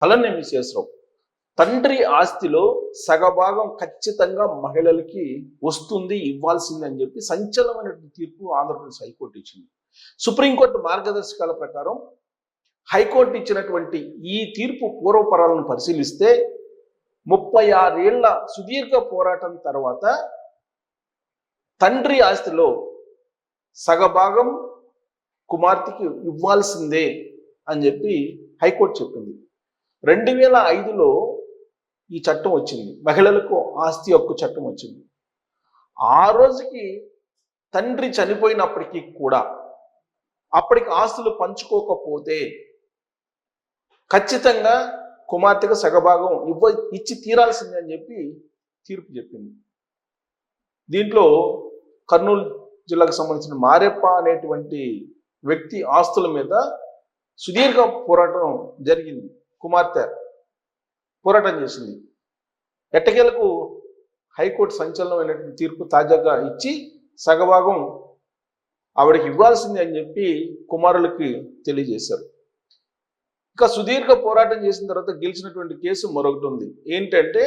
అలానే విశేషం తండ్రి ఆస్తిలో సగభాగం ఖచ్చితంగా మహిళలకి వస్తుంది, ఇవ్వాల్సింది అని చెప్పి సంచలనమైనటువంటి తీర్పు ఆంధ్రప్రదేశ్ హైకోర్టు ఇచ్చింది. సుప్రీంకోర్టు మార్గదర్శకాల ప్రకారం హైకోర్టు ఇచ్చినటువంటి ఈ తీర్పు పూర్వపరాలను పరిశీలిస్తే 36 ఏళ్ల సుదీర్ఘ పోరాటం తర్వాత తండ్రి ఆస్తిలో సగభాగం కుమార్తెకి ఇవ్వాల్సిందే అని చెప్పి హైకోర్టు చెప్పింది. 2005లో ఈ చట్టం వచ్చింది, మహిళలకు ఆస్తి హక్కు చట్టం వచ్చింది. ఆ రోజుకి తండ్రి చనిపోయినప్పటికీ కూడా అప్పటికి ఆస్తులు పంచుకోకపోతే ఖచ్చితంగా కుమార్తెకు సగభాగం ఇచ్చి తీరాల్సిందే అని చెప్పి తీర్పు చెప్పింది. దీంట్లో కర్నూలు జిల్లాకు సంబంధించిన మారెప్ప అనేటువంటి వ్యక్తి ఆస్తుల మీద సుదీర్ఘ పోరాటం జరిగింది. కుమార్తె పోరాటం చేసింది. ఎట్టకేలకు హైకోర్టు సంచలనమైనటువంటి తీర్పు తాజాగా ఇచ్చి సగభాగం ఆవిడకి ఇవ్వాల్సింది అని చెప్పి కుమారులకి తెలియజేశారు. ఇంకా సుదీర్ఘ పోరాటం చేసిన తర్వాత గెలిచినటువంటి కేసు మరొకటి ఉంది. ఏంటంటే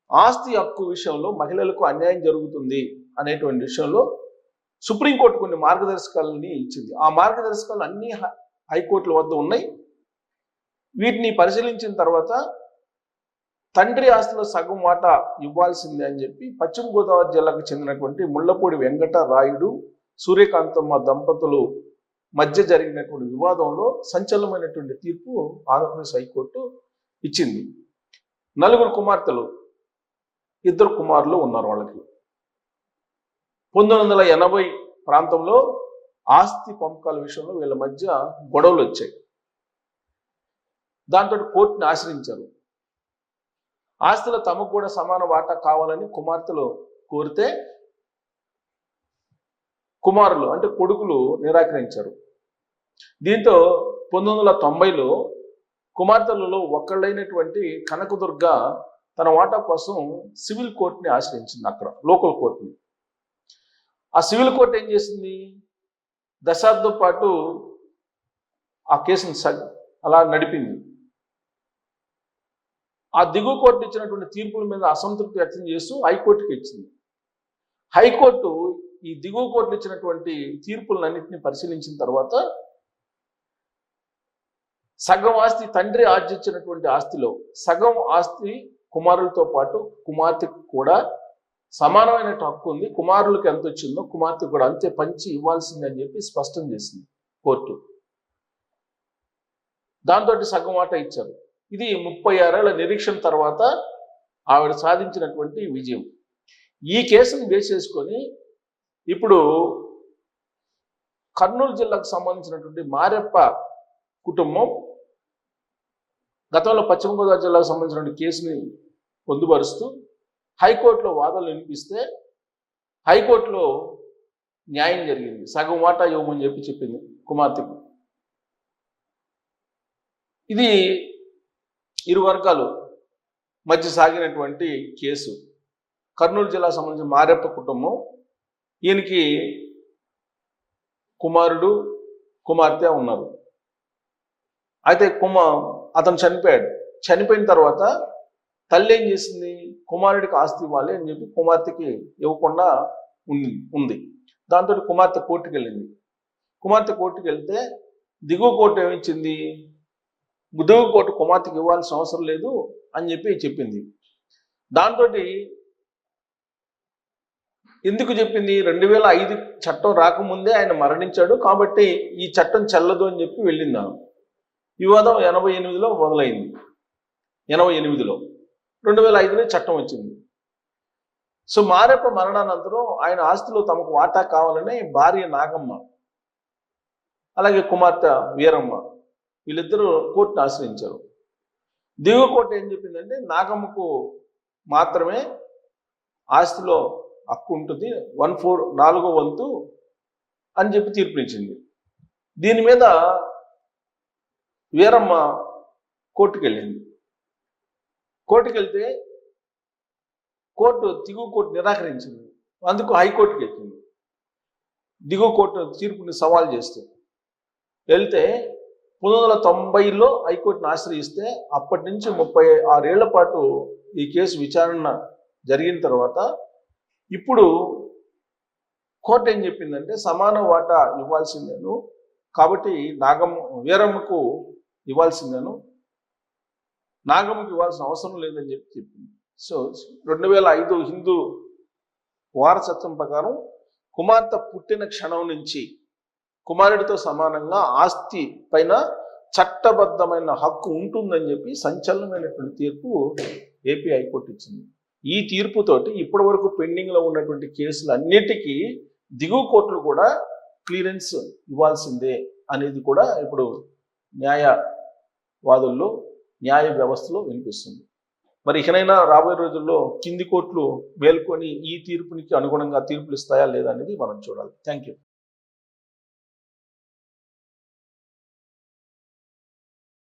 ఆస్తి హక్కు విషయంలో మహిళలకు అన్యాయం జరుగుతుంది అనేటువంటి విషయంలో సుప్రీంకోర్టు కొన్ని మార్గదర్శకాలని ఇచ్చింది. ఆ మార్గదర్శకాలు అన్ని హైకోర్టుల వద్ద ఉన్నాయి. వీటిని పరిశీలించిన తర్వాత తండ్రి ఆస్తిలో సగం వాటా ఇవ్వాల్సిందే అని చెప్పి పశ్చిమ గోదావరి జిల్లాకు చెందినటువంటి ముళ్లపూడి వెంకట రాయుడు సూర్యకాంతమ్మ దంపతులు మధ్య జరిగినటువంటి వివాదంలో సంచలనమైనటువంటి తీర్పు ఆంధ్రప్రదేశ్ హైకోర్టు ఇచ్చింది. 4 కుమార్తెలు, 2 కుమారులు ఉన్నారు. వాళ్ళకి 1980 ప్రాంతంలో ఆస్తి పంపకాల విషయంలో వీళ్ళ మధ్య గొడవలు వచ్చాయి. దాంతో కోర్టుని ఆశ్రయించారు. ఆస్తిలో తమకు కూడా సమాన వాటా కావాలని కుమార్తెలు కోరితే కుమారులు అంటే కొడుకులు నిరాకరించారు. దీంతో 1990లో కుమార్తెలలో ఒక్కళ్ళైనటువంటి కనకదుర్గ తన వాటా కోసం సివిల్ కోర్టుని ఆశ్రయించింది. అక్కడ లోకల్ కోర్టుని. ఆ సివిల్ కోర్టు ఏం చేసింది, దశాబ్దం పాటు ఆ కేసును అలా నడిపింది. ఆ దిగువ కోర్టు ఇచ్చినటువంటి తీర్పుల మీద అసంతృప్తి వ్యక్తం చేస్తూ హైకోర్టుకి ఇచ్చింది. హైకోర్టు ఈ దిగువ కోర్టులు ఇచ్చినటువంటి తీర్పులన్నింటినీ పరిశీలించిన తర్వాత సగం ఆస్తి తండ్రి ఆర్జించినటువంటి ఆస్తిలో సగం ఆస్తి కుమారులతో పాటు కుమార్తెకు కూడా సమానమైన హక్కు ఉంది. కుమారులకు ఎంత వచ్చిందో కుమార్తెకు కూడా అంతే పంచి ఇవ్వాల్సింది అని చెప్పి స్పష్టం చేసింది కోర్టు. దాంతో సగం వాటా ఇచ్చారు. ఇది 36 ఏళ్ల నిరీక్షణ తర్వాత ఆవిడ సాధించినటువంటి విజయం. ఈ కేసును బేస్ చేసుకొని ఇప్పుడు కర్నూలు జిల్లాకు సంబంధించినటువంటి మారెప్ప కుటుంబం గతంలో పశ్చిమ గోదావరి జిల్లాకు సంబంధించినటువంటి కేసుని పొందుపరుస్తూ హైకోర్టులో వాదనలు వినిపిస్తే హైకోర్టులో న్యాయం జరిగింది. సగం వాటా ఇవ్వమని చెప్పింది కుమార్తెకు. ఇది ఇరు వర్గాలు మధ్య సాగినటువంటి కేసు. కర్నూలు జిల్లాకు సంబంధించిన మారెప్ప కుటుంబం, ఈయనకి కుమారుడు కుమార్తె ఉన్నారు. అయితే అతను చనిపోయాడు. చనిపోయిన తర్వాత తల్లి ఏం చేసింది, కుమారుడికి ఆస్తి ఇవ్వాలి అని చెప్పి కుమార్తెకి ఇవ్వకుండా ఉంది. దాంతో కుమార్తె కోర్టుకు వెళ్ళింది. కుమార్తె కోర్టుకు వెళ్తే దిగువ కోర్టు ఏమిచ్చింది, దిగువ కోర్టు కుమార్తెకి ఇవ్వాల్సిన అవసరం లేదు అని చెప్పి చెప్పింది. దాంతో ఎందుకు చెప్పింది, 2005 చట్టం రాకముందే ఆయన మరణించాడు కాబట్టి ఈ చట్టం చెల్లదు అని చెప్పి వెళ్ళింది. వివాదం 88లో మొదలైంది. 88లో 2005లో చట్టం వచ్చింది. సో మారెప్ప మరణానంతరం ఆయన ఆస్తిలో తమకు వాటా కావాలని భార్య నాగమ్మ అలాగే కుమార్తె వీరమ్మ వీళ్ళిద్దరూ కోర్టును ఆశ్రయించారు. దిగువ కోర్టు ఏం చెప్పిందంటే నాగమ్మకు మాత్రమే ఆస్తిలో హక్కు ఉంటుంది, 4/4 వంతు అని చెప్పి తీర్పునిచ్చింది. దీని మీద వీరమ్మ కోర్టుకు వెళ్ళింది. కోర్టుకు వెళ్తే దిగువ కోర్టు నిరాకరించింది. అందుకు హైకోర్టుకి ఎక్కింది. దిగువ కోర్టు తీర్పుని సవాల్ చేస్తూ వెళ్తే 1990లో హైకోర్టును ఆశ్రయిస్తే అప్పటి నుంచి 36 ఏళ్ల పాటు ఈ కేసు విచారణ జరిగిన తర్వాత ఇప్పుడు కోర్టు ఏం చెప్పిందంటే సమాన వాటా ఇవ్వాల్సిందేను, కాబట్టి వీరమ్మకు ఇవ్వాల్సిందేను, నాగమ్మకి ఇవ్వాల్సిన అవసరం లేదని చెప్పింది. సో 2005 హిందూ వారసత్వం ప్రకారం కుమార్తె పుట్టిన క్షణం నుంచి కుమారుడితో సమానంగా ఆస్తి పైన చట్టబద్ధమైన హక్కు ఉంటుందని చెప్పి సంచలనమైనటువంటి తీర్పు ఏపీ హైకోర్టు ఇచ్చింది. ఈ తీర్పుతోటి ఇప్పటి వరకు పెండింగ్లో ఉన్నటువంటి కేసులు అన్నిటికీ దిగువ కోర్టులు కూడా క్లియరెన్స్ ఇవ్వాల్సిందే అనేది కూడా ఇప్పుడు న్యాయవాదుల్లో న్యాయ వ్యవస్థలో వినిపిస్తుంది. మరి ఇకనైనా రాబోయే రోజుల్లో కింది కోర్టులు మేల్కొని ఈ తీర్పునికి అనుగుణంగా తీర్పులు ఇస్తాయా లేదా అనేది మనం చూడాలి. Thank you.